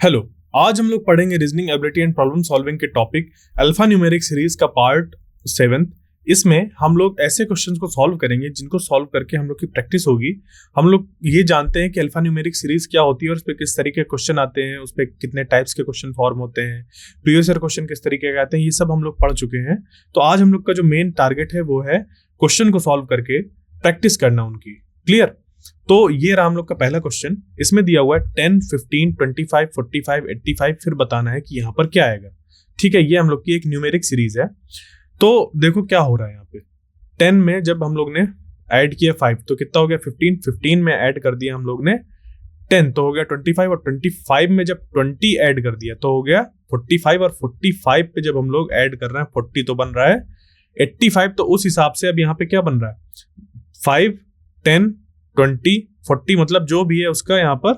Hello. आज हम लोग पढ़ेंगे reasoning ability and problem solving के टॉपिक अल्फा न्यूमेरिक सीरीज का पार्ट 7। इसमें हम लोग ऐसे क्वेश्चंस को सॉल्व करेंगे जिनको सॉल्व करके हम लोग की प्रैक्टिस होगी। हम लोग ये जानते हैं कि अल्फा न्यूमेरिक सीरीज क्या होती है और उस पर किस तरीके के क्वेश्चन आते हैं, उस पर कितने टाइप्स के क्वेश्चन फॉर्म होते हैं, प्रीवियस ईयर क्वेश्चन किस तरीके के आते हैं, ये सब हम लोग पढ़ चुके हैं। तो आज हम लोग का जो मेन टारगेट है वो है क्वेश्चन को सॉल्व करके प्रैक्टिस करना उनकी। क्लियर? तो ये रहा हम लोग का पहला क्वेश्चन। इसमें दिया हुआ है 10, 15, 25, 45, 85, फिर बताना है कि यहाँ पर क्या आएगा। ठीक है, ये हम लोग की एक न्यूमेरिक सीरीज है। तो देखो क्या हो रहा है यहाँ पे। 10 में जब हम लोग ने ऐड किया 5 तो कितना हो गया 15, 15 में ऐड कर दिया हम लोग ने 10 तो हो गया 25, और 25 में जब 20 ऐड कर दिया तो हो गया 45, और 45 पे जब हम लोग ऐड कर रहे हैं 40 तो बन रहा है 85। तो उस हिसाब से अब यहाँ पे क्या बन रहा है 5, 10, 20, 40 मतलब जो भी है उसका यहाँ पर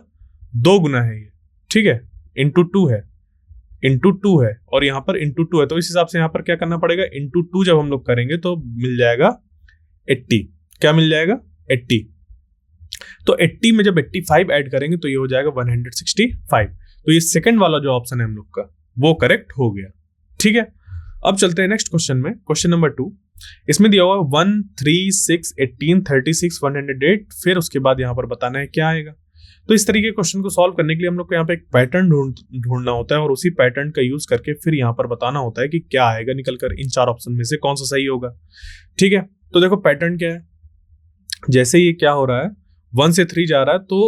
2 गुना है ये। ठीक है, इंटू 2 है और यहाँ पर इंटू 2 है। तो इस हिसाब से यहाँ पर क्या करना पड़ेगा, इंटू 2 जब हम लोग करेंगे तो मिल जाएगा 80। क्या मिल जाएगा 80। तो 80 में जब 85 ऐड करेंगे तो ये हो जाएगा 165। तो ये सेकंड वाला जो ऑप्शन है हम लोग का वो करेक्ट हो गया। ठीक है, अब चलते हैं नेक्स्ट क्वेश्चन में। Question number 2। इसमें दिया हुआ 1, 3, 6, 18, 36, 108, फिर उसके बाद यहाँ पर बताना है क्या आएगा। तो इस तरीके के क्वेश्चन को सॉल्व करने के लिए हम लोग को यहाँ पे एक पैटर्न ढूंढना होता है और उसी पैटर्न का यूज करके फिर यहाँ पर बताना होता है कि क्या आएगा निकलकर, इन 4 ऑप्शन में से कौन सा सही होगा। ठीक है, तो देखो पैटर्न क्या है। जैसे ये क्या हो रहा है 1 से 3 जा रहा है तो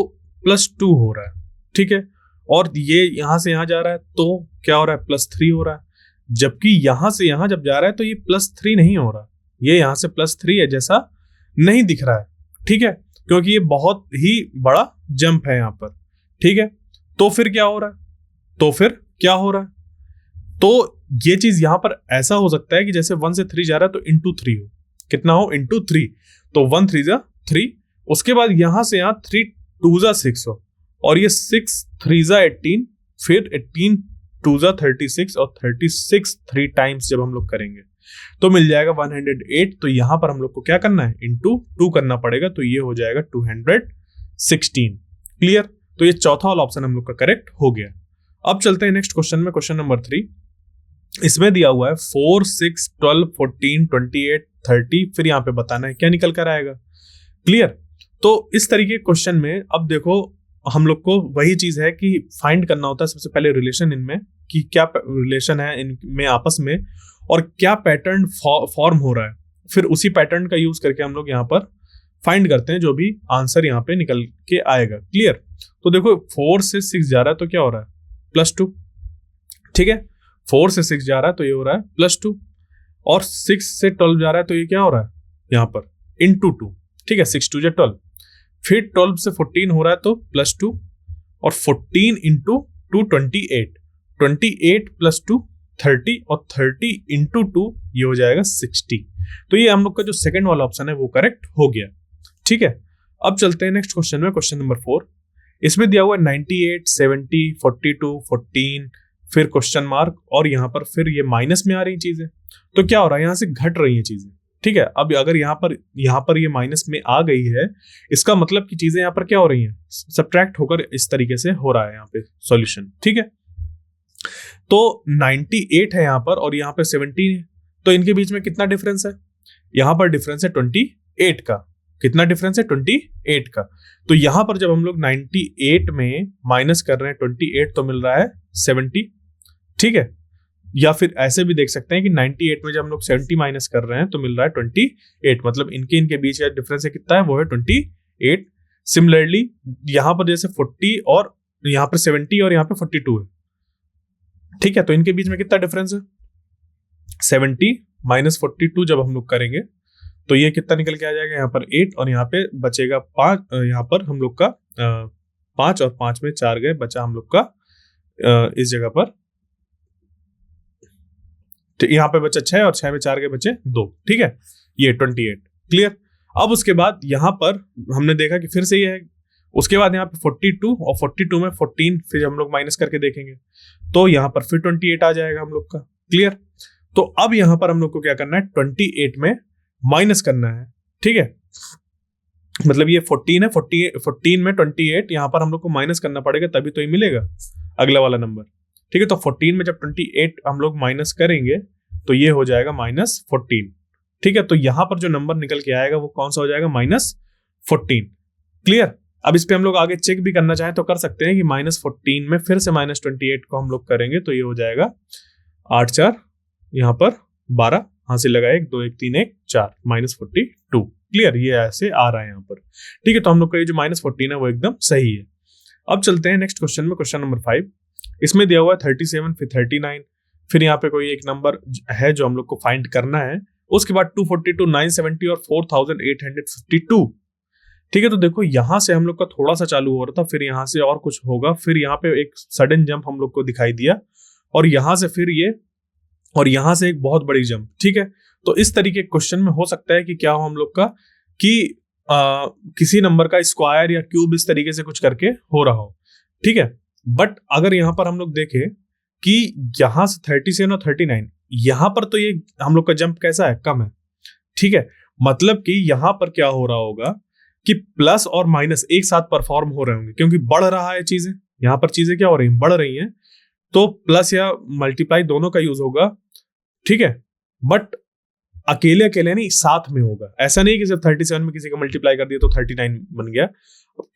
+2 हो रहा है। ठीक है, और ये यहां से यहां जा रहा है तो क्या हो रहा है +3 हो रहा है। जबकि यहां से यहां जब जा रहा है तो ये +3 नहीं हो रहा, ये यहां से +3 है जैसा नहीं दिख रहा है। ठीक है, क्योंकि ये बहुत ही बड़ा जंप है यहां पर। ठीक है, तो फिर क्या हो रहा है, तो ये चीज यहां पर ऐसा हो सकता है कि जैसे 1 से 3 जा रहा है तो इंटू 3 हो। कितना हो, इंटू 3। तो 1 3 जा 3, उसके बाद यहां से यहां 3 2 जा 6 हो, और ये 6 3 जा 18, फिर 18 2 जा 36, और 36 3 टाइम्स जब हम लोग करेंगे तो मिल जाएगा 108। तो यहां पर हम लोग को क्या करना है, इंटू 2 करना पड़ेगा, तो ये हो जाएगा 216। क्लियर? तो ये चौथा वाला ऑप्शन हम लोग का करेक्ट हो गया। अब चलते हैं नेक्स्ट क्वेश्चन में। Question number 3। इसमें दिया हुआ है 4, 6, 12, 14, 28, 30, फिर यहां पे बताना है क्या निकल कर आएगा। क्लियर? तो इस तरीके के क्वेश्चन में अब देखो हम लोग को वही चीज है कि फाइंड करना होता है सबसे पहले रिलेशन इनमें, कि क्या रिलेशन है इनमें आपस में और क्या पैटर्न फॉर्म हो रहा है। फिर उसी पैटर्न का यूज करके हम लोग यहाँ पर फाइंड करते हैं जो भी आंसर यहाँ पे निकल के आएगा। क्लियर? तो देखो 4 से 6 जा रहा है तो क्या हो रहा है +2। ठीक है, 4 से 6 जा रहा है तो ये हो रहा है +2, और 6 से 12 जा रहा है तो ये क्या हो रहा है यहाँ पर इंटू 2। ठीक है, 6 2 12, फिर 12 से 14 हो रहा है तो +2, और 14 इंटू 2 28, 28 + 2 30, और 30 इंटू 2 ये हो जाएगा 60। तो ये हम लोग का जो सेकंड वाला ऑप्शन है वो करेक्ट हो गया। ठीक है, अब चलते हैं नेक्स्ट क्वेश्चन में। Question number 4। इसमें दिया हुआ है 98, 70, 42, 14, फिर क्वेश्चन मार्क, और यहाँ पर फिर ये माइनस में आ रही चीजें। तो क्या हो रहा है, यहाँ से घट रही है चीजें। ठीक है, अब अगर यहाँ पर ये माइनस में आ गई है, इसका मतलब कि चीजें यहाँ पर क्या हो रही हैं, सब्ट्रैक्ट होकर इस तरीके से हो रहा है यहाँ पे सॉल्यूशन। ठीक है, तो 98 है यहाँ पर और यहाँ पे 70 है, तो इनके बीच में कितना डिफरेंस है, यहाँ पर डिफरेंस है 28 का। कितना डिफरेंस है 28 का। तो यहाँ पर जब हम लोग 98 में माइनस कर रहे हैं 28 तो मिल रहा है 70। ठीक है, या फिर ऐसे भी देख सकते हैं कि 98 में जब हम लोग 70 माइनस कर रहे हैं तो मिल रहा है 28, मतलब इनके बीच का डिफरेंस है कितना है, वो है 28। सिमिलरली यहाँ पर जैसे 40 और यहाँ पर 70 और यहाँ पे 42 है। ठीक है, तो इनके बीच में कितना डिफरेंस है 70 - 42 जब हम लोग करेंगे तो ये कितना निकल के आ जाएगा, यहाँ पर 8 और यहाँ पे बचेगा 5। यहाँ पर हम लोग का 5 और 5 में 4 गए, बचा हम लोग का इस जगह पर यहाँ पे बचा 6 और 6 में 4 गए बचे 2। ठीक है, ये 28। क्लियर? अब उसके बाद यहाँ पर हमने देखा कि फिर से ये है, उसके बाद यहाँ पे 42 और 42 में 14 फिर हम लोग माइनस करके देखेंगे तो यहाँ पर फिर 28 आ जाएगा हम लोग का। क्लियर? तो अब यहाँ पर हम लोग को क्या करना है, 28 में माइनस करना है। ठीक है, मतलब ये 14 है, 14 में 28 यहाँ पर हम लोग को माइनस करना पड़ेगा तभी तो ये मिलेगा। अगला वाला नंबर, ठीक है। तो 14 में जब 28 हम लोग माइनस करेंगे तो ये हो जाएगा -14, ठीक है। तो यहां पर जो नंबर निकल के आएगा वो कौन सा हो जाएगा, -14। क्लियर। अब इस पे हम लोग आगे चेक भी करना चाहें तो कर सकते हैं कि -14 में फिर से -28 को हम लोग करेंगे तो ये हो जाएगा 8 4 यहाँ पर 12, हासिल लगा 1 2 1 3 1 4 -42। क्लियर, ये ऐसे आ रहा है यहाँ पर, ठीक है। तो हम लोग का ये जो -14 है वो एकदम सही है। अब चलते हैं नेक्स्ट क्वेश्चन में, क्वेश्चन नंबर 5। इसमें दिया हुआ है 37 फिर 39, फिर यहाँ पे कोई एक नंबर है जो हम लोग को फाइंड करना है, उसके बाद 242 970 और 4852, ठीक है। तो देखो यहाँ से हम लोग का थोड़ा सा चालू हो रहा था, फिर यहाँ से और कुछ होगा, फिर यहाँ पे एक सडन जंप हम लोग को दिखाई दिया, और यहाँ से फिर ये, और यहाँ से एक बहुत बड़ी जंप, ठीक है। तो इस तरीके के क्वेश्चन में हो सकता है कि क्या हो हम लोग का कि किसी नंबर का स्क्वायर या क्यूब इस तरीके से कुछ करके हो रहा हो, ठीक है। बट अगर यहाँ पर हम लोग देखें कि यहाँ से 37 और 39, यहाँ पर तो ये हम लोग का जंप कैसा है, कम है, ठीक है। मतलब कि यहाँ पर क्या हो रहा होगा कि प्लस और माइनस एक साथ परफॉर्म हो रहे होंगे, क्योंकि बढ़ रहा है चीजें, यहाँ पर चीजें क्या हो रही हैं, बढ़ रही हैं, तो प्लस या मल्टीप्लाई दोनों का यूज होगा, ठीक है। बट अकेले अकेले नहीं, साथ में होगा। ऐसा नहीं कि सिर्फ 37 में किसी का मल्टीप्लाई कर दिया तो 39 बन गया,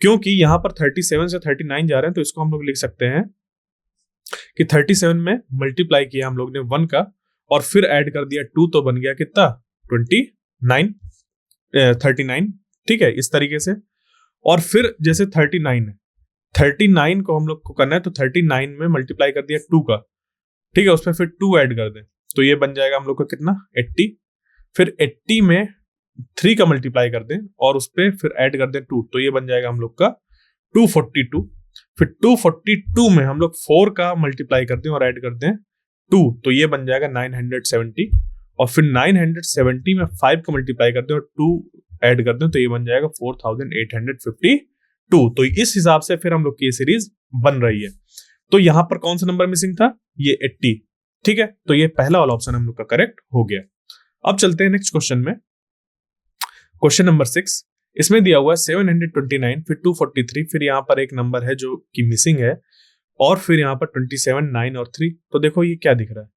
क्योंकि यहाँ पर 37 से 39 जा रहे हैं, तो इसको हम लोग लिख सकते हैं कि 37 में मल्टीप्लाई किया हम लोग ने 1 का, और फिर ऐड कर दिया 2, तो बन गया कितना, 39, ठीक है, इस तरीके से। और फिर जैसे 39 है, 39 को हम लोग को करना है, तो 39 में मल्टीप्लाई कर दिया 2 का, ठीक है, उसमें फिर 2 ऐड कर दें, तो ये बन जाएगा हम लोग का कितना, 80। फिर 80 में 3 का मल्टीप्लाई कर दें और उस पर फिर ऐड कर दें 2, तो ये बन जाएगा हम लोग का 242। फिर 242 में हम लोग 4 का मल्टीप्लाई कर दें और ऐड कर दें 2, तो ये बन जाएगा 970। और फिर 970 में 5 का मल्टीप्लाई कर दें और 2 ऐड कर दें, तो ये बन जाएगा 4852। तो इस हिसाब से फिर हम लोग की ये सीरीज बन रही है। तो यहां पर कौन सा नंबर मिसिंग था, ये 80, ठीक है। तो ये पहला वाला ऑप्शन हम लोग का करेक्ट हो गया। अब चलते हैं नेक्स्ट क्वेश्चन में, क्वेश्चन नंबर 6। इसमें दिया हुआ है 729 फिर 243, फिर यहाँ पर एक नंबर है जो कि मिसिंग है, और फिर यहाँ पर 27 9 और 3। तो देखो ये क्या दिख रहा है,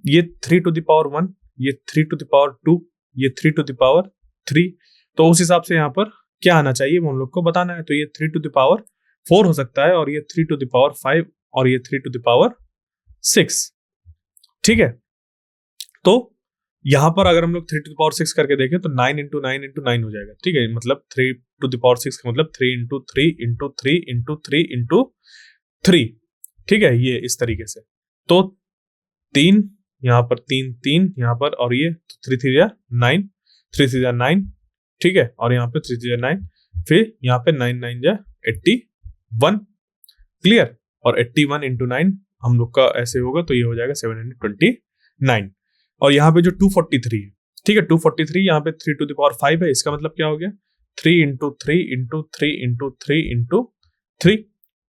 ये 3 to the power 1, ये 3 to the power 2, ये 3 to the power 3। तो उस हिसाब से यहाँ पर क्या आना चाहिए वो हम लोग को बताना है। तो ये 3 to the power 4 हो सकता है, और ये 3 to the power 5, और ये 3 to the power 6, ठीक है। तो यहां पर अगर हम लोग 3 to the power 6 करके देखें तो 9 into 9 into 9 हो जाएगा, ठीक है। मतलब 3 to the power 6 का मतलब 3 into 3 into 3 into 3 into 3, ठीक है, ये इस तरीके से। तो 3 यहाँ पर 3 3 यहाँ पर, और ये 3 3 या 9, 3 3 या 9, ठीक है, और यहाँ पे 3 3 या 9, फिर यहाँ पे 9 9 या 81, क्लियर। और 81 into 9 हम लोग का ऐसे होगा, तो ये हो जाएगा 729। और यहाँ पे जो 243 है, ठीक है, 243 यहाँ पे 3 to the power 5 है, इसका मतलब क्या हो गया, 3 into 3 into 3 into 3 into 3।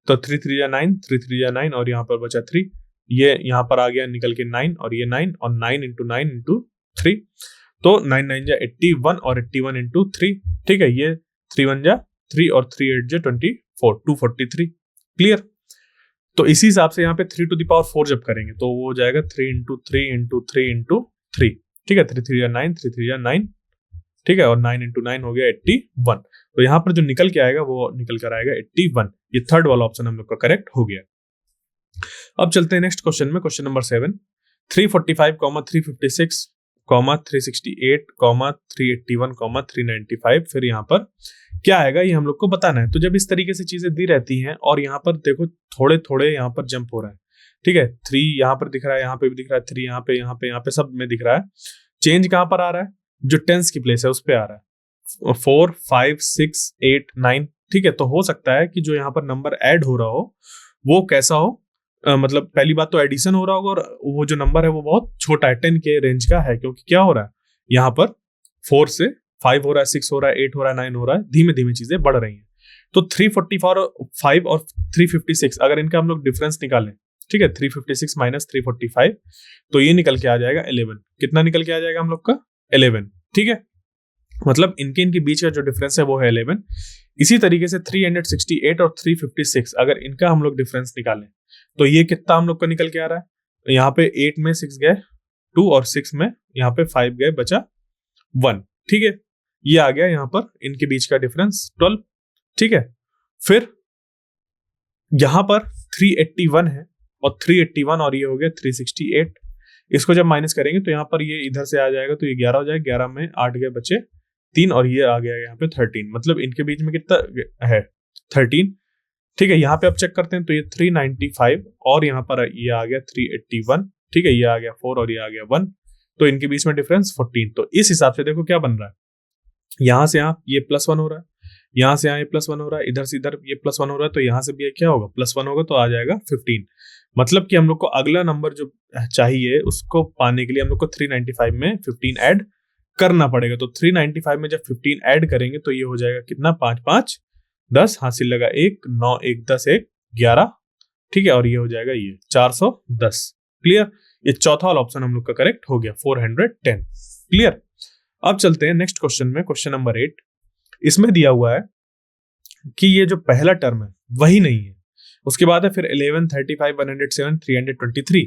तो 3 3 या 9, 3 3 या 9, और यहाँ पर बचा 3, ये यहाँ पर आ गया निकल के 9, और ये 9, और 9 into 9 into 3, तो 9 9 या 81, और 81 into 3, ठीक है, ये 3 1 या 3, और 3 8 या 24, 243, क्लियर। तो इसी हिसाब से यहाँ पे 3 to the power 4 जब करेंगे तो वो हो जाएगा 3 into 3 into 3 into 3, ठीक है, 3 3 या 9, 3 3 या 9, ठीक है, और 9 into 9 हो गया 81। तो यहाँ पर जो निकल के आएगा वो निकल कर आएगा 81। ये थर्ड वाला ऑप्शन हम लोग का करेक्ट हो गया। अब चलते हैं नेक्स्ट क्वेश्चन में, क्वेश्चन नंबर 7। 345, 356, 368, 381, 395, फिर यहाँ पर क्या आएगा ये हम लोग को बताना है। तो जब इस तरीके से चीजें दी रहती हैं, और यहाँ पर देखो थोड़े थोड़े यहाँ पर जंप हो रहा है, ठीक है, 3 यहाँ पर दिख रहा है, यहाँ पे भी दिख रहा है, 3 यहाँ पे, यहाँ पे, यहाँ पे सब में दिख रहा है। चेंज कहाँ पर आ रहा है, जो टेंस की प्लेस है उस पर आ रहा है, 4 5 6 8 9, ठीक है। तो हो सकता है कि जो यहाँ पर नंबर ऐड हो रहा हो वो कैसा हो, मतलब पहली बात तो एडिशन हो रहा होगा, और वो जो नंबर है वो बहुत छोटा है, 10 के रेंज का है, क्योंकि क्या हो रहा है यहाँ पर 4 से 5 हो रहा है, 6 हो रहा है, 8 हो रहा है, 9 हो रहा है, धीमे धीमे चीजें बढ़ रही हैं। तो 345 और 356 अगर इनका हम लोग डिफरेंस निकालें, ठीक है, 356 माइनस 345, तो ये निकल के आ जाएगा 11। कितना निकल के आ जाएगा हम लोग का, 11, ठीक है। मतलब इनके इनके बीच का जो डिफरेंस है वो है 11। इसी तरीके से 368 और 356 अगर इनका हम लोग डिफरेंस निकालें तो ये कितना हम लोग का निकल के आ रहा है। यहाँ पे 8 में 6 गए 2 और 6 में यहाँ पे 5 गए, बचा 1। ठीक है, ये आ गया यहाँ पर इनके बीच का डिफरेंस 12। ठीक है, फिर यहां पर 381 है और 381 और ये हो गया 368। इसको जब माइनस करेंगे तो यहाँ पर ये इधर से आ जाएगा तो ये 11 हो जाएगा, 11 में 8 गए बचे 3 और ये आ गया यहाँ पे 13। मतलब इनके बीच में कितना है 13। ठीक है, यहाँ पे अब चेक करते हैं तो ये 395 और यहाँ पर ये आ गया 381। ठीक है, ये आ गया 4 और ये आ गया 1, तो इनके बीच में डिफरेंस 14। तो इस हिसाब से देखो क्या बन रहा है, यहां से यहाँ ये +1 हो रहा है, यहां से यहाँ ये +1 हो रहा है, इधर से इधर ये +1 हो रहा है, तो यहां से भी ये क्या होगा +1 होगा तो आ जाएगा 15। मतलब कि हम लोग को अगला नंबर जो चाहिए उसको पाने के लिए हम लोग को 395 में 15 ऐड करना पड़ेगा। तो 395 में जब 15 ऐड करेंगे तो ये हो जाएगा कितना 5 5 10, हासिल लगा 1 9 1 10 1 11। ठीक है, और ये हो जाएगा ये 410। क्लियर, ये चौथा वाला ऑप्शन हम लोग का करेक्ट हो गया 410। क्लियर। अब चलते हैं नेक्स्ट क्वेश्चन में, क्वेश्चन नंबर 8। इसमें दिया हुआ है कि ये जो पहला टर्म है वही नहीं है, उसके बाद है फिर 11 35 107 323।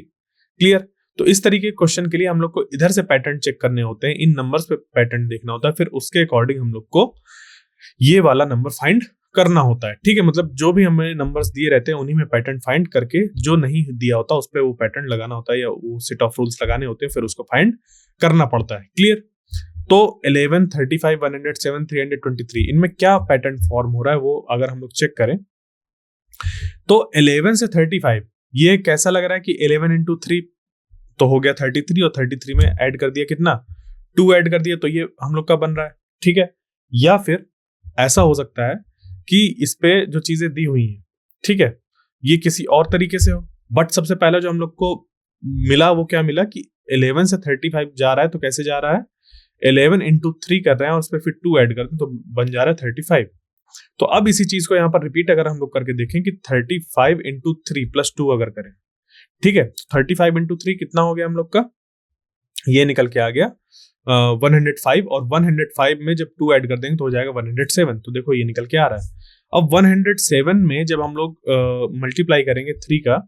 क्लियर। तो इस तरीके के क्वेश्चन के लिए हम लोग को इधर से पैटर्न चेक करने होते हैं, इन नंबर्स पे पैटर्न देखना होता है, फिर उसके अकॉर्डिंग हम लोग को ये वाला नंबर फाइंड करना होता है। ठीक है, मतलब जो भी हमें नंबर्स दिए रहते हैं उन्हीं में पैटर्न फाइंड करके जो नहीं दिया होता उस पर वो पैटर्न लगाना होता है या वो सेट ऑफ रूल्स लगाने होते हैं, फिर उसको फाइंड करना पड़ता है। क्लियर। तो 11 35 107 323 इनमें क्या पैटर्न फॉर्म हो रहा है वो अगर हम लोग चेक करें तो 11 से 35 ये कैसा लग रहा है कि 11 इंटू 3 तो हो गया 33 और 33 में ऐड कर दिया कितना 2 ऐड कर दिया, तो ये हम लोग का बन रहा है। ठीक है, या फिर ऐसा हो सकता है कि इस पे जो चीजें दी हुई हैं, ठीक है, ये किसी और तरीके से हो, बट सबसे पहला जो हम लोग को मिला वो क्या मिला कि 11 से 35 जा रहा है तो कैसे जा रहा है 11 इंटू 3 कर रहे हैं और उस पर फिर 2 ऐड करते हैं तो बन जा रहा है 35। तो अब इसी चीज को यहाँ पर रिपीट अगर हम लोग करके देखें कि 35 इंटू 3 प्लस 2 अगर करें, ठीक है, 35 इंटू 3 कितना हो गया हम लोग का, ये निकल के आ गया 105 और 105 में जब 2 ऐड कर देंगे तो हो जाएगा 107। तो देखो ये निकल के आ रहा है। अब 107 में जब हम लोग मल्टीप्लाई करेंगे 3 का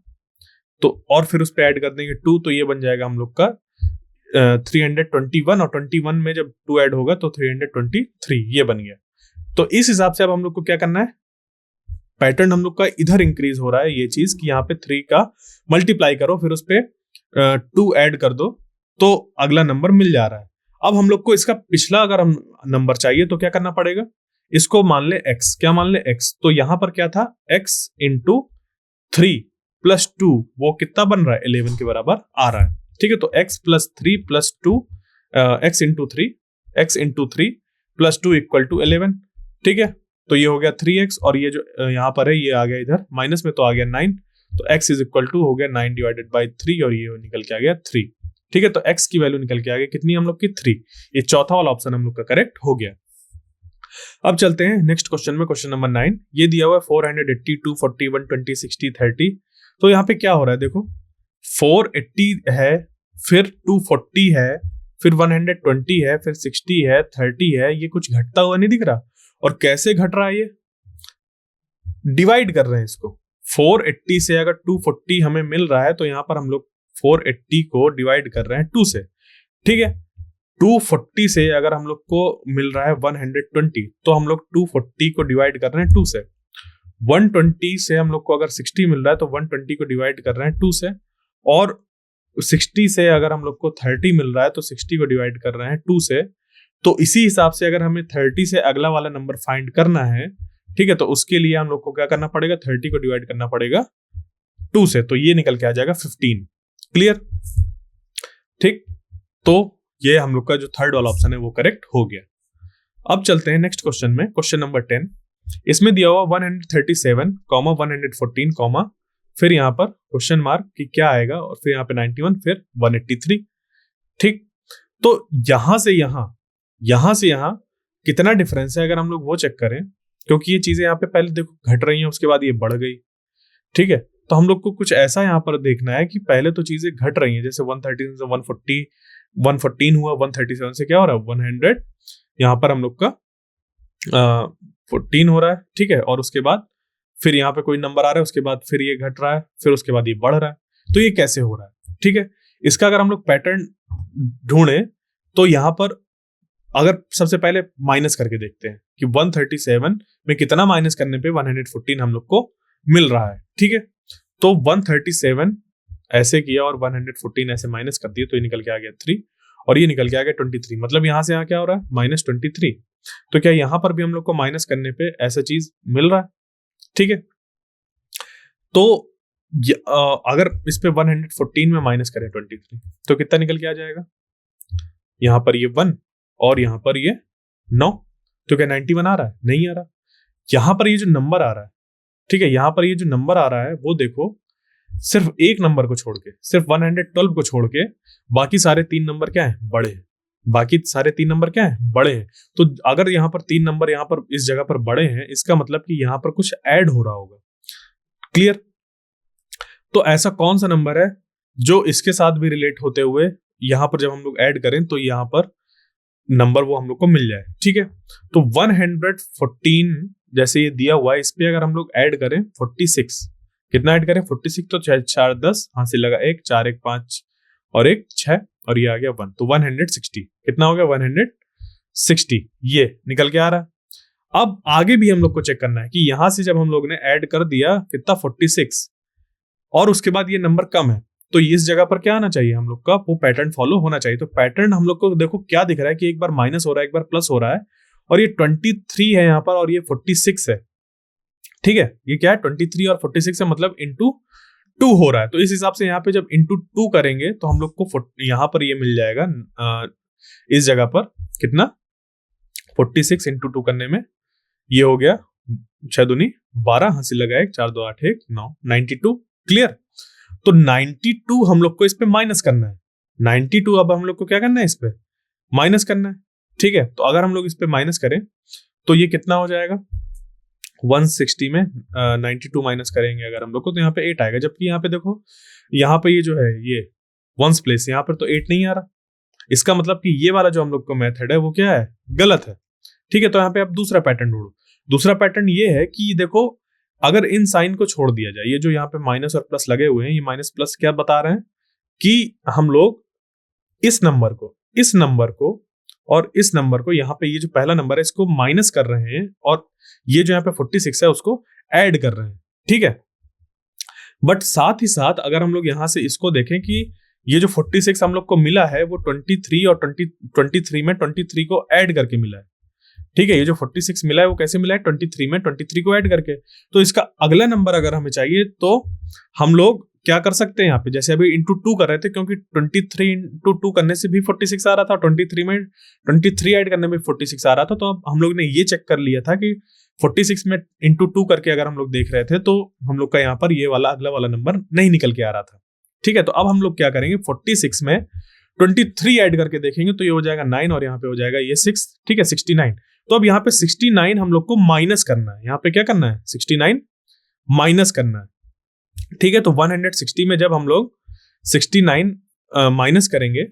तो और फिर उस पर ऐड कर देंगे 2 तो ये बन जाएगा हम लोग का 321 और 21 में जब 2 ऐड होगा तो 323 ये बन गया। तो इस हिसाब से अब हम लोग को क्या करना है, पैटर्न हम लोग का इधर इंक्रीज हो रहा है ये चीज कि यहाँ पे 3 का मल्टीप्लाई करो फिर उस पर 2 ऐड कर दो तो अगला नंबर मिल जा रहा है। अब हम लोग को इसका पिछला अगर हम नंबर चाहिए तो क्या करना पड़ेगा, इसको मान ले x, क्या मान ले x, तो यहां पर क्या था x इंटू 3 प्लस 2 वो कितना बन रहा है 11 के बराबर आ रहा है। ठीक है, तो x plus 3 plus 2 x into 3 plus 2 equal to 11। ठीक है, तो ये हो गया 3x और ये जो यहाँ पर है ये आ गया इधर माइनस में तो आ गया 9, तो x इज इक्वल टू हो गया 9 डिवाइडेड बाई 3 और ये निकल के आ गया 3। ठीक है, तो x की वैल्यू निकल के आ गई कितनी हम लोग की 3। ये चौथा वाला ऑप्शन हम लोग का करेक्ट हो गया। अब चलते हैं नेक्स्ट क्वेश्चन में, क्वेश्चन नंबर 9। ये दिया हुआ है 480 240 120 60 30। तो यहाँ पे क्या हो रहा है देखो 480 है फिर 240 है फिर 120 है फिर 60 है 30 है, ये कुछ घटता हुआ नहीं दिख रहा। और कैसे घट रहा है, ये डिवाइड कर रहे हैं इसको। 480 से अगर 240 हमें मिल रहा है तो यहाँ पर हम लोग 480 को डिवाइड कर रहे हैं 2 से। ठीक है, 240 से अगर हम लोग को मिल रहा है 120 तो हम लोग 240 को डिवाइड कर रहे हैं 2 से। 120 से हम लोग को अगर 60 मिल रहा है तो 120 को डिवाइड कर रहे हैं 2 से। और 60 से अगर हम लोग को 30 मिल रहा है तो 60 को डिवाइड कर रहे हैं 2 से। तो इसी हिसाब से अगर हमें 30 से अगला वाला नंबर फाइंड करना है, ठीक है, तो उसके लिए हम लोग को क्या करना पड़ेगा 30 को डिवाइड करना पड़ेगा 2 से, तो ये निकल के आ जाएगा 15। क्लियर। ठीक, तो ये हम लोग का जो थर्ड वाला ऑप्शन है वो करेक्ट हो गया। अब चलते हैं नेक्स्ट क्वेश्चन में, क्वेश्चन नंबर 10। इसमें दिया हुआ 137 कॉमा 114 कॉमा फिर यहाँ पर क्वेश्चन मार्क कि क्या आएगा और फिर यहाँ पे 91 फिर 183। ठीक, तो यहां से यहां कितना डिफरेंस है अगर हम लोग वो चेक करें, क्योंकि ये चीजें यहाँ पे पहले देखो घट रही हैं उसके बाद ये बढ़ गई। ठीक है, तो हम लोग को कुछ ऐसा यहाँ पर देखना है कि पहले तो चीजें घट रही हैं, जैसे 113 से 114 हुआ, 137 से क्या हो रहा है यहाँ पर हम लोग का 14 हो रहा है, ठीक है, और उसके बाद फिर यहाँ पे कोई नंबर आ रहा है, उसके बाद फिर ये घट रहा है, फिर उसके बाद ये बढ़ रहा है। तो ये कैसे हो रहा है, ठीक है। इसका अगर हम लोग पैटर्न ढूंढे तो यहाँ पर अगर सबसे पहले माइनस करके देखते हैं कि 137 में कितना माइनस करने पे 114 हम लोग को मिल रहा है, ठीक है। तो 137 ऐसे किया और 114 ऐसे माइनस कर दिए, तो ये निकल के आ गया 3 और ये निकल के आ गया 23। मतलब यहां से यहाँ क्या हो रहा है, -23। तो क्या यहाँ पर भी हम लोग को माइनस करने पे ऐसा चीज मिल रहा है, ठीक है। तो अगर इस पे 114 में माइनस करें 23 तो कितना निकल के आ जाएगा, यहां पर ये 1 और यहां पर ये 9। तो क्या 91 आ रहा है, नहीं आ रहा। यहां पर ये जो नंबर आ रहा है, ठीक है, यहां पर ये जो नंबर आ रहा है वो देखो, सिर्फ एक नंबर को छोड़ के, सिर्फ 112 को छोड़ के बाकी सारे 3 नंबर क्या है, बड़े हैं। बाकी सारे 3 नंबर क्या है, बड़े हैं। तो अगर यहाँ पर 3 नंबर यहाँ पर इस जगह पर बड़े हैं, इसका मतलब कि यहाँ पर कुछ ऐड हो रहा होगा, क्लियर। तो ऐसा कौन सा नंबर है जो इसके साथ भी रिलेट होते हुए यहाँ पर जब हम लोग ऐड करें तो यहाँ पर नंबर वो हम लोग को मिल जाए, ठीक है। तो 114 जैसे ये दिया हुआ है, इस पे अगर हम लोग ऐड करें 46, कितना ऐड करें 46, तो 4 10 हाथ से लगा 1 4 1 5 और 1 6 और ये आ गया 1, तो 160 कितना हो गया 160, ये निकल के आ रहा है। अब आगे भी हम लोग को चेक करना है कि यहां से जब हम लोग ने ऐड कर दिया कितना 46 और उसके बाद ये नंबर कम है, तो इस जगह पर क्या आना चाहिए, हम लोग का वो पैटर्न फॉलो होना चाहिए। तो पैटर्न हम लोग को देखो क्या दिख रहा है कि एक बार माइनस हो रहा है, एक बार प्लस हो रहा है, और ये 23 है यहाँ पर और ये 46 है, ठीक है। ये क्या है 23 और 46 है, मतलब इंटू 2 हो रहा है। तो इस हिसाब से यहाँ पे जब इंटू 2 करेंगे तो हम लोग को यहाँ पर ये मिल जाएगा इस जगह पर कितना 46 इंटू 2 करने में ये हो गया 6 दूनी 12, हंसी लगा 1 4 2 8 1 9 92, क्लियर। तो 92 हम लोग को इस पे माइनस करना है, 92 अब हम लोग को क्या करना है, इस पे माइनस करना है, ठीक है। तो अगर हम लोग इस पे माइनस करें तो ये कितना हो जाएगा 160 में 92 माइनस करेंगे अगर हम लोग को तो यहाँ पे 8 आएगा। जबकि यहाँ पे देखो, यहाँ पे ये जो है ये वंस प्लेस, यहाँ पर तो 8 नहीं आ रहा। इसका मतलब कि ये वाला जो हम लोग का मेथड है वो क्या है, गलत है, ठीक है। तो यहाँ पे आप दूसरा पैटर्न ढूंढो। दूसरा पैटर्न ये है कि देखो, अगर इन साइन को छोड़ दिया जाए, ये जो यहाँ पे माइनस और प्लस लगे हुए हैं, ये माइनस प्लस क्या बता रहे हैं कि हम लोग इस नंबर को और इस नंबर को, यहाँ पे ये जो पहला नंबर है इसको माइनस कर रहे हैं और ये जो यहाँ पे 46 है उसको ऐड कर रहे हैं, ठीक है। बट साथ ही साथ अगर हम लोग यहाँ से इसको देखें कि ये जो 46 हम लोग को मिला है वो 23 और 23 में 23 को ऐड करके मिला है, ठीक है। ये जो 46 मिला है वो कैसे मिला है, 23 में 23 को ऐड करके। तो इसका अगला नंबर अगर हमें चाहिए तो हम लोग क्या कर सकते हैं, यहाँ पे जैसे अभी इंटू 2 कर रहे थे, क्योंकि 23 इंटू 2 करने से भी 46 आ रहा था, 23 में 23 ऐड करने में 46 आ रहा था। तो अब हम लोग ने ये चेक कर लिया था कि 46 में इंटू 2 करके अगर हम लोग देख रहे थे तो हम लोग का यहाँ पर ये वाला अगला वाला नंबर नहीं निकल के आ रहा था, ठीक है। तो अब हम लोग क्या करेंगे, 46 में 23 ऐड करके देखेंगे तो ये हो जाएगा 9 और यहाँ पे हो जाएगा ये 6, ठीक है, 69। तो अब यहाँ पे 69 हम लोग को माइनस करना है, यहाँ पे क्या करना है 69 माइनस करना है, ठीक है। तो 160 में जब हम लोग 69 माइनस करेंगे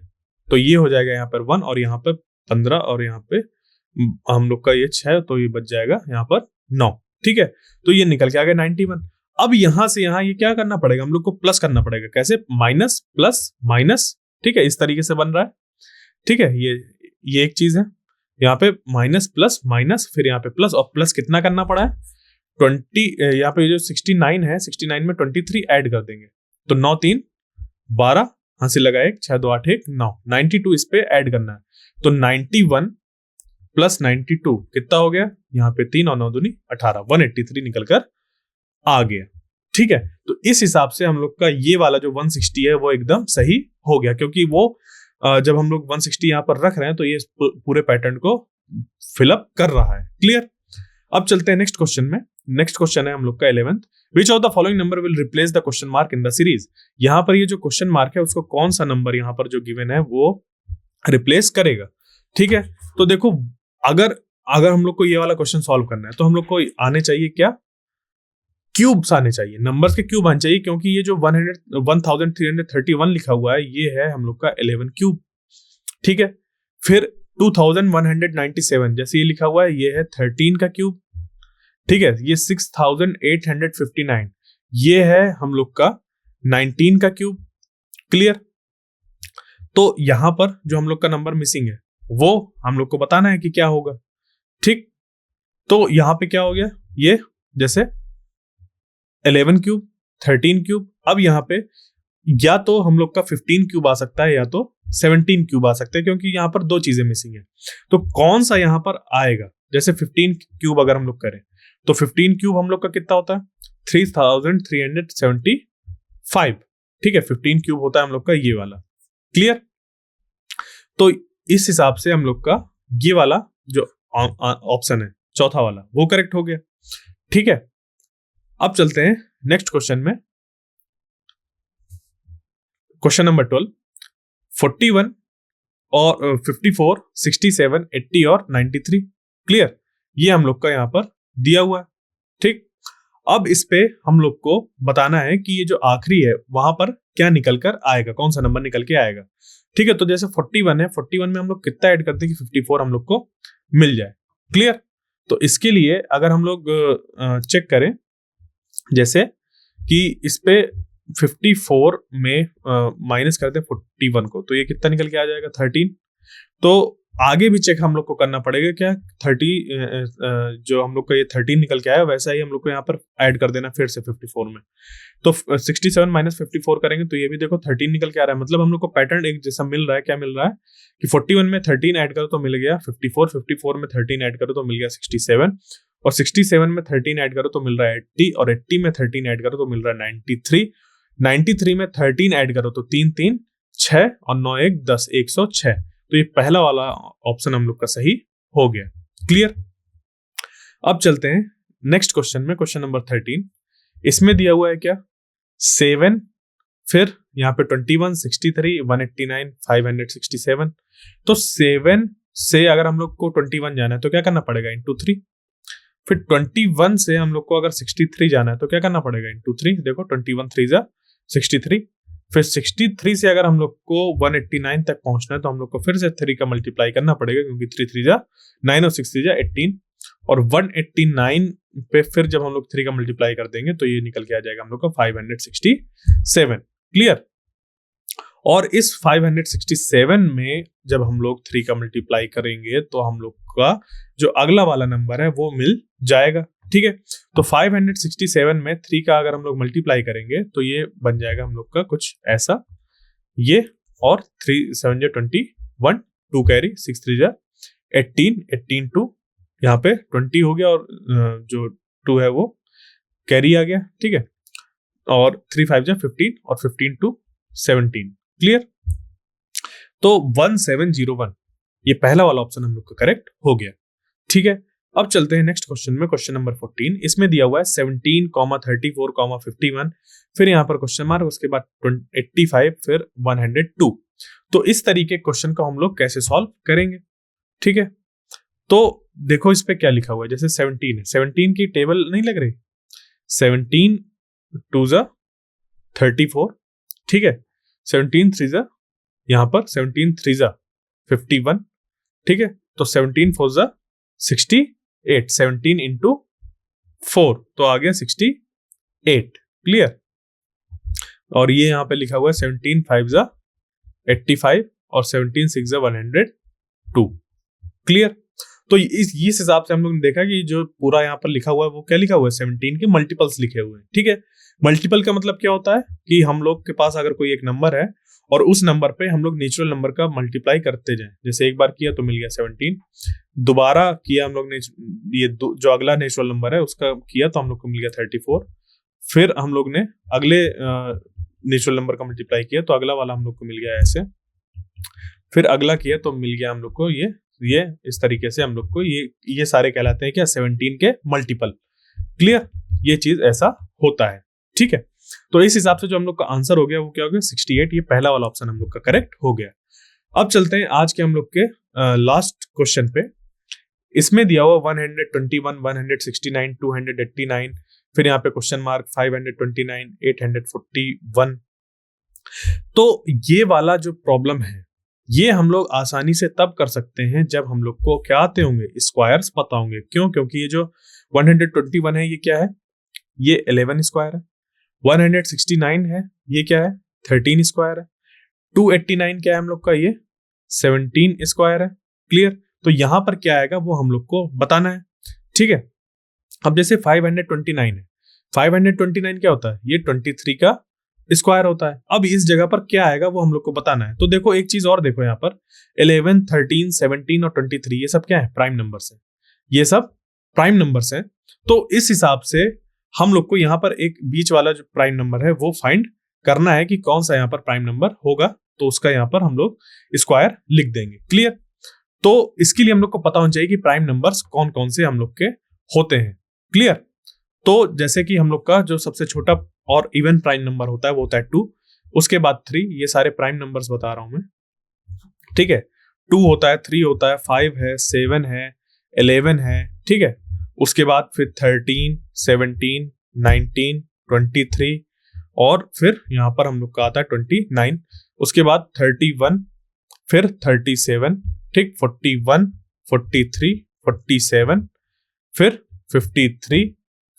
तो ये हो जाएगा यहाँ पर 1 और यहाँ पे 15 और यहाँ पे हम लोग का ये 6, तो ये बच जाएगा यहाँ पर 9, ठीक है। तो ये निकल के आ गया 91। अब यहां से यहाँ ये क्या करना पड़ेगा, हम लोग को प्लस करना पड़ेगा। कैसे, माइनस प्लस माइनस, ठीक है, इस तरीके से बन रहा है, ठीक है। ये एक चीज है, यहाँ पे माइनस प्लस माइनस, फिर यहाँ पे प्लस, और प्लस कितना करना पड़ा है 20, यहाँ पे जो 69 है 69 में 23 ऐड कर देंगे तो 9 3 12, हंसी लगा 1 6 2 8 1 9, 92 इस पे ऐड करना है। तो 91 प्लस 92 कितना हो गया, यहाँ पे 3 और 9 दूनी 18, 183 निकलकर आ गया, ठीक है। तो इस हिसाब से हम लोग का ये वाला जो 160 है वो एकदम सही हो गया, क्योंकि वो जब हम लोग 160 यहाँ पर रख रहे हैं तो ये पूरे पैटर्न को फिलअप कर रहा है, क्लियर। अब चलते हैं नेक्स्ट क्वेश्चन में। नेक्स्ट क्वेश्चन है हम लोग का 11th, which of the following number will replace the question mark in the series. यहाँ पर ये जो क्वेश्चन मार्क है उसको कौन सा नंबर यहाँ पर जो गिवन है वो रिप्लेस करेगा, ठीक है। तो देखो, अगर हम लोग को ये वाला क्वेश्चन सॉल्व करना है तो हम लोग को आने चाहिए क्या, क्यूब्स आने चाहिए, नंबर्स के क्यूब आने चाहिए, क्योंकि ये जो 1331 लिखा हुआ है ये है हम लोग का 11 क्यूब, ठीक है। फिर 2197, जैसे ये लिखा हुआ है, ये है 13 का क्यूब, ठीक है। ये 6859, ये है हम लोग का 19 का क्यूब। क्लियर। तो यहां पर जो हम लोग का नंबर मिसिंग है वो हम लोग को बताना है कि क्या होगा, ठीक। तो यहां पे क्या हो गया, ये जैसे 11 क्यूब, 13 क्यूब। अब यहां पे या तो हम लोग का 15 क्यूब आ सकता है या तो 17 क्यूब आ सकता है, क्योंकि यहां पर दो चीजें मिसिंग है। तो कौन सा यहां पर आएगा, जैसे 15 क्यूब अगर हम लोग करें तो 15 क्यूब हम लोग का कितना होता है, 3375, ठीक है। 15 क्यूब होता है हम लोग का ये वाला। क्लियर। तो इस हिसाब से हम लोग का ये वाला जो ऑप्शन है चौथा वाला वो करेक्ट हो गया, ठीक है। अब चलते हैं नेक्स्ट क्वेश्चन में। क्वेश्चन नंबर 12, 41 और 54, 67, 80 और 93। क्लियर। ये हम लोग का यहां पर दिया हुआ है, ठीक। अब इस पे हम लोग को बताना है कि ये जो आखिरी है वहां पर क्या निकल कर आएगा, कौन सा नंबर निकल के आएगा, ठीक है। तो जैसे 41 है, 41 में हम लोग कितना ऐड करते हैं कि 54 हम लोग को मिल जाए। क्लियर। तो इसके लिए अगर हम लोग चेक करें, जैसे कि इस पे 54 में माइनस करते हैं 41 को, तो ये कितना निकल के आ जाएगा, 13। तो आगे भी चेक हम लोग को करना पड़ेगा, क्या 30 जो हम लोग का ये 13 निकल के आया वैसा ही हम लोग को यहाँ पर ऐड कर देना फिर से 54 में। तो 67 माइनस 54 करेंगे तो ये भी देखो 13 निकल के आ रहा है। मतलब हम लोग को पैटर्न एक जैसा मिल रहा है। क्या मिल रहा है कि 41 में 13 ऐड करो तो मिल गया 54, 54 में 13 ऐड करो तो मिल गया 67, और 67 में 13 ऐड करो तो मिल रहा है 80, और 80 में 13 ऐड करो तो मिल रहा है 93, 93 में 13 ऐड करो तो 3 3 6 और 9 1 10, 106। तो ये पहला वाला ऑप्शन हम लोग का सही हो गया। क्लियर। अब चलते हैं नेक्स्ट क्वेश्चन में, क्वेश्चन नंबर 13। इसमें दिया हुआ है क्या, 7, फिर यहाँ पे 21, 63, 189, 567। तो 7 से अगर हम लोग को 21 जाना है तो क्या करना पड़ेगा, इंटू 3। फिर 21 से हम लोग को अगर 63 जाना है तो क्या करना पड़ेगा, इंटू 3। देखो 21 3 जा 63। फिर 63 से अगर हम लोग को 189 तक पहुंचना है तो हम लोग को फिर से 3 का मल्टीप्लाई करना पड़ेगा, क्योंकि 3 3 जा 9 और 6 3 जा 18, और 189 पे फिर जब हम लोग 3 का मल्टीप्लाई कर देंगे तो ये निकल के आ जाएगा हम लोग का 567। क्लियर। और इस 567 में जब हम लोग 3 का मल्टीप्लाई करेंगे तो हम लोग का जो अगला वाला नंबर है वो मिल जाएगा, ठीक है। तो 567 में 3 का अगर हम लोग मल्टीप्लाई करेंगे तो ये बन जाएगा हम लोग का कुछ ऐसा, ये, और 3 7 जा 21, 2 कैरी, 6 3 जा 18, 18 2 यहाँ पे 20 हो गया, और जो 2 है वो कैरी आ गया, ठीक है। और 3 5 जा 15, और 15 2 17। क्लियर। तो 1701 ये पहला वाला ऑप्शन हम लोग का करेक्ट हो गया, ठीक है। अब चलते हैं नेक्स्ट क्वेश्चन में, क्वेश्चन नंबर 14। इसमें दिया हुआ है 17, 34, 51, फिर यहाँ पर क्वेश्चन मार्क, उसके बाद 85, फिर 102। तो इस तरीके क्वेश्चन को हम लोग कैसे सॉल्व करेंगे, ठीक है। तो देखो इस पे क्या लिखा हुआ है, जैसे 17 है, 17 की टेबल नहीं लग रही, 17 2 जा 34, ठीक है। 17 3 जा यहाँ पर 17 3 जा 51, ठीक है। तो 17 4 जा 68, 17 इंटू 4 तो आ गया 68। क्लियर। और ये यहाँ पे लिखा हुआ है 17 5 जा 85, और 17 6 जा 102। क्लियर। तो इस हिसाब से हम लोग ने देखा कि जो पूरा यहाँ पर लिखा हुआ है वो क्या लिखा हुआ है, 17 के मल्टीपल्स लिखे हुए हैं, ठीक है। मल्टीपल का मतलब क्या होता है कि हम लोग के पास अगर कोई एक नंबर है और उस नंबर पे हम लोग नेचुरल नंबर का मल्टीप्लाई करते जाएं, जैसे एक बार किया तो मिल गया 17, दोबारा किया हम लोग ने ये जो अगला नेचुरल नंबर है उसका किया तो हम लोग को मिल गया 34, फिर हम लोग ने अगले नेचुरल नंबर का मल्टीप्लाई किया तो अगला वाला हम लोग को मिल गया ऐसे, फिर अगला किया तो मिल गया हम लोग को ये इस तरीके से हम लोग को ये सारे कहलाते हैं क्या, 17 के मल्टीपल। क्लियर। ये चीज ऐसा होता है, ठीक है। तो इस हिसाब से जो हम लोग का आंसर हो गया वो क्या हो गया, 68। ये पहला वाला ऑप्शन हम लोग का करेक्ट हो गया। अब चलते हैं आज के हम लोग के लास्ट क्वेश्चन पे। इसमें दिया हुआ 121, 169, 289, फिर यहाँ पे क्वेश्चन मार्क 529, 841। तो ये वाला जो प्रॉब्लम है ये हम लोग आसानी से तब कर सकते हैं जब हम लोग को क्या आते होंगे, स्क्वायर्स पता होंगे। क्यों? क्योंकि ये जो 121 है ये क्या है, ये 11 स्क्वायर है। 169 है, ये क्या है, 13 स्क्वायर है। 289 क्या है हम लोग का, ये 17 स्क्वायर है। क्लियर? तो यहां पर क्या आएगा वो हम लोग को बताना है। ठीक है, अब जैसे 529 है, 529 क्या होता है, ये 23 का स्क्वायर होता है। अब इस जगह पर क्या आएगा वो हम लोग को बताना है। तो देखो एक चीज और देखो, यहाँ पर 11, 13, 17 और 23 ये सब क्या है, प्राइम नंबर्स है। ये सब प्राइम नंबर्स हैं। तो इस हिसाब से हम लोग को यहाँ पर एक बीच वाला जो प्राइम नंबर है वो फाइंड करना है कि कौन सा यहाँ पर प्राइम नंबर होगा। तो उसका यहाँ पर हम लोग स्क्वायर लिख देंगे। क्लियर? तो इसके लिए हम लोग को पता होना चाहिए कि प्राइम नंबर्स कौन कौन से हम लोग के होते हैं। क्लियर? तो जैसे कि हम लोग का जो सबसे छोटा और इवन प्राइम नंबर होता है वो होता है 2, उसके बाद 3, ये सारे प्राइम नंबर्स बता रहा हूं मैं। ठीक है, 2 होता है, 3 होता है, 5 है, 7 है, 11 है। ठीक है, उसके बाद फिर 13, 17, 19, 23 और फिर यहां पर हम लोग का आता है 29। उसके बाद 31, फिर 37, ठीक, 41, 43, 47, फिर 53,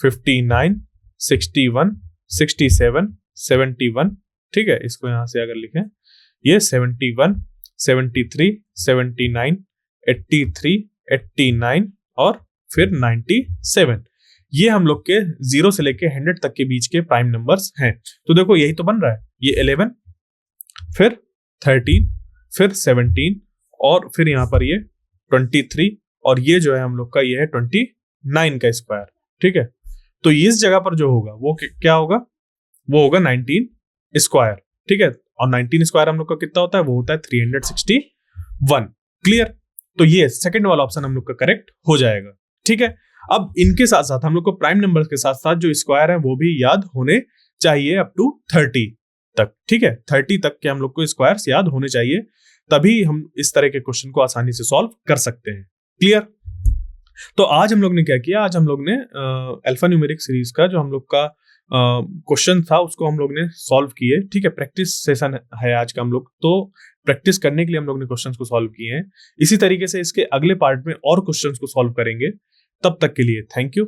59, 61, 67, 71। ठीक है, इसको यहां से अगर लिखें, ये 71, 73, 79, 83, 89 और फिर 97। ये हम लोग के 0 से लेके 100 तक के बीच के प्राइम नंबर्स हैं। तो देखो यही तो बन रहा है, ये 11, फिर 13, फिर 17 और फिर यहां पर ये 23 और ये जो है हम लोग का ये है 29 का स्क्वायर। ठीक है, तो इस जगह पर जो होगा वो क्या होगा, वो होगा 19 स्क्वायर। ठीक है, और 19 स्क्वायर हम लोग का कितना होता है, वो होता है 361। क्लियर? तो ये सेकंड वाला ऑप्शन हम लोग का करेक्ट हो जाएगा। ठीक है, अब इनके साथ साथ हम लोग को प्राइम नंबर के साथ साथ जो स्क्वायर है वो भी याद होने चाहिए अप टू 30 तक। ठीक है, 30 तक के हम लोग को स्क्वायर्स याद होने चाहिए, तभी हम इस तरह के क्वेश्चन को आसानी से सॉल्व कर सकते हैं। क्लियर? तो आज हम लोग ने क्या किया, आज हम लोग ने अल्फा न्यूमेरिक सीरीज का जो हम लोग का क्वेश्चन था उसको हम लोग ने सॉल्व किए। ठीक है, प्रैक्टिस सेशन है आज का हम लोग, तो प्रैक्टिस करने के लिए हम लोग ने क्वेश्चंस को सॉल्व किए हैं। इसी तरीके से इसके अगले पार्ट में और क्वेश्चंस को सॉल्व करेंगे। तब तक के लिए थैंक यू।